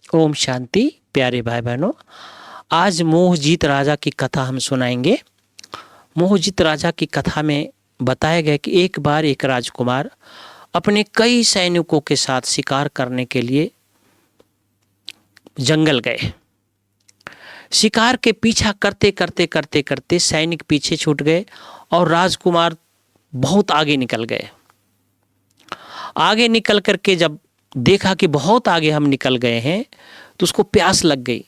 ओम शांति। प्यारे भाई बहनों, आज मोहजीत राजा की कथा हम सुनाएंगे। मोहजीत राजा की कथा में बताया गया कि एक बार एक राजकुमार अपने कई सैनिकों के साथ शिकार करने के लिए जंगल गए। शिकार के पीछा करते करते करते करते सैनिक पीछे छूट गए और राजकुमार बहुत आगे निकल गए। आगे निकल करके जब देखा कि बहुत आगे हम निकल गए हैं तो उसको प्यास लग गई।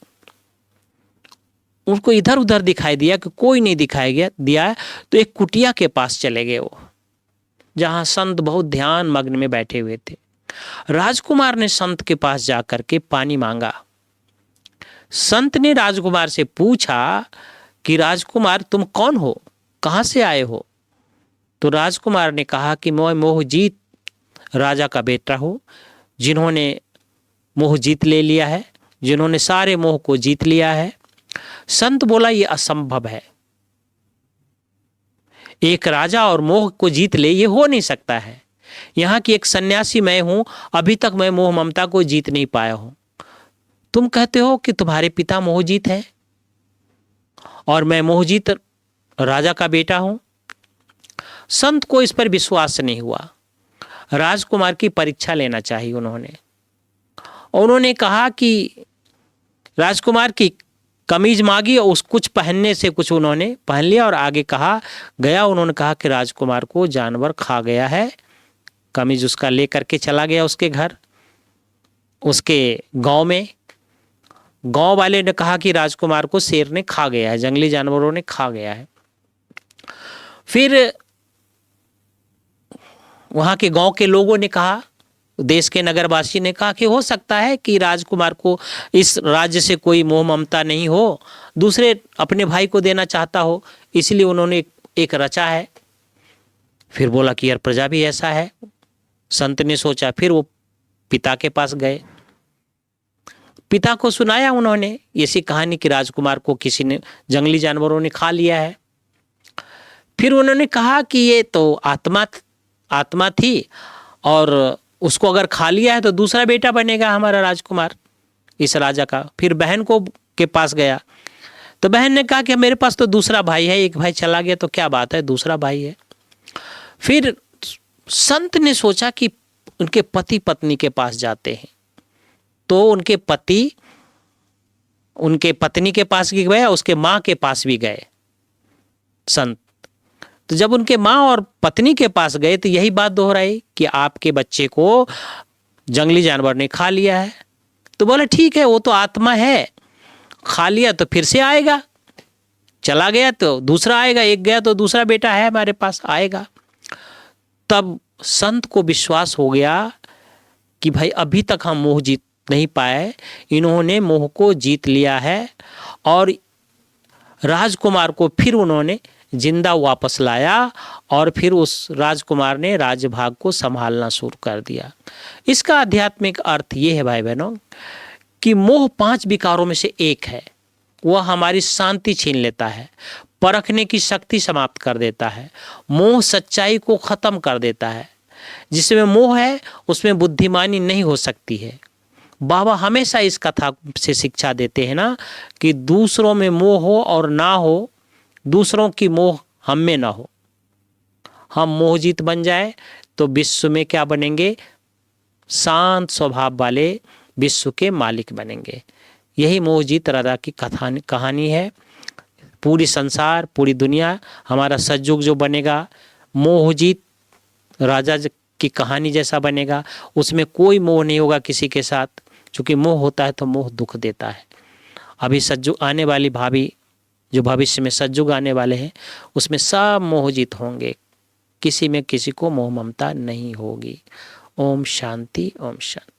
उनको इधर उधर दिखाई दिया कि कोई नहीं दिखाई दिया, तो एक कुटिया के पास चले गए वो, जहां संत बहुत ध्यान मग्न में बैठे हुए थे। राजकुमार ने संत के पास जाकर के पानी मांगा। संत ने राजकुमार से पूछा कि राजकुमार तुम कौन हो, कहां से आए हो? तो राजकुमार ने कहा कि मैं मोहजीत राजा का बेटा हूं, जिन्होंने मोह जीत ले लिया है, जिन्होंने सारे मोह को जीत लिया है। संत बोला ये असंभव है, एक राजा और मोह को जीत ले, ये हो नहीं सकता है। यहाँ की एक सन्यासी मैं हूं, अभी तक मैं मोह ममता को जीत नहीं पाया हूं। तुम कहते हो कि तुम्हारे पिता मोहजीत है और मैं मोहजीत राजा का बेटा हूं। संत को इस पर विश्वास नहीं हुआ। राजकुमार की परीक्षा लेना चाहिए उन्होंने कहा कि राजकुमार की कमीज मांगी और उस कुछ पहनने से कुछ उन्होंने पहन लिया और आगे उन्होंने कहा कि राजकुमार को जानवर खा गया है। कमीज उसका लेकर के चला गया उसके घर, उसके गांव में। गांव वाले ने कहा कि राजकुमार को शेर ने खा गया है, जंगली जानवरों ने खा गया है। फिर वहां के गांव के लोगों ने कहा, देश के नगरवासी ने कहा कि हो सकता है कि राजकुमार को इस राज्य से कोई मोह ममता नहीं हो, दूसरे अपने भाई को देना चाहता हो, इसलिए उन्होंने एक रचा है। फिर बोला कि यार प्रजा भी ऐसा है। संत ने सोचा, फिर वो पिता के पास गए, पिता को सुनाया उन्होंने ऐसी कहानी कि राजकुमार को किसी ने, जंगली जानवरों ने खा लिया है। फिर उन्होंने कहा कि ये तो आत्मा थी और उसको अगर खा लिया है तो दूसरा बेटा बनेगा हमारा राजकुमार, इस राजा का। फिर बहन के पास गया तो बहन ने कहा कि मेरे पास तो दूसरा भाई है, एक भाई चला गया तो क्या बात है, दूसरा भाई है। फिर संत ने सोचा कि उनके पति पत्नी के पास जाते हैं, तो उनके पत्नी के पास भी गए, उसके माँ के पास भी गए संत। तो जब उनके माँ और पत्नी के पास गए तो यही बात दोहराई कि आपके बच्चे को जंगली जानवर ने खा लिया है। तो बोले ठीक है, वो तो आत्मा है, खा लिया तो फिर से आएगा, चला गया तो दूसरा आएगा, एक गया तो दूसरा बेटा है हमारे पास, आएगा। तब संत को विश्वास हो गया कि भाई अभी तक हम मोह जीत नहीं पाए, इन्होंने मोह को जीत लिया है। और राजकुमार को फिर उन्होंने जिंदा वापस लाया और फिर उस राजकुमार ने राजभाग को संभालना शुरू कर दिया। इसका आध्यात्मिक अर्थ ये है भाई बहनों कि मोह 5 विकारों में से एक है। वह हमारी शांति छीन लेता है, परखने की शक्ति समाप्त कर देता है, मोह सच्चाई को खत्म कर देता है। जिसमें मोह है उसमें बुद्धिमानी नहीं हो सकती है। बाबा हमेशा इस कथा से शिक्षा देते हैं ना कि दूसरों में मोह हो और ना हो, दूसरों की मोह हम में ना हो। हम मोहजीत बन जाए तो विश्व में क्या बनेंगे? शांत स्वभाव वाले विश्व के मालिक बनेंगे। यही मोहजीत राजा की कहानी है। पूरी संसार, पूरी दुनिया, हमारा सतयुग जो बनेगा मोहजीत राजा की कहानी जैसा बनेगा। उसमें कोई मोह नहीं होगा किसी के साथ, क्योंकि मोह होता है तो मोह दुख देता है। अभी सतयुग आने वाली जो भविष्य में सतयुग आने वाले हैं उसमें सब मोहजीत होंगे, किसी में किसी को मोह ममता नहीं होगी। ओम शांति, ओम शांति।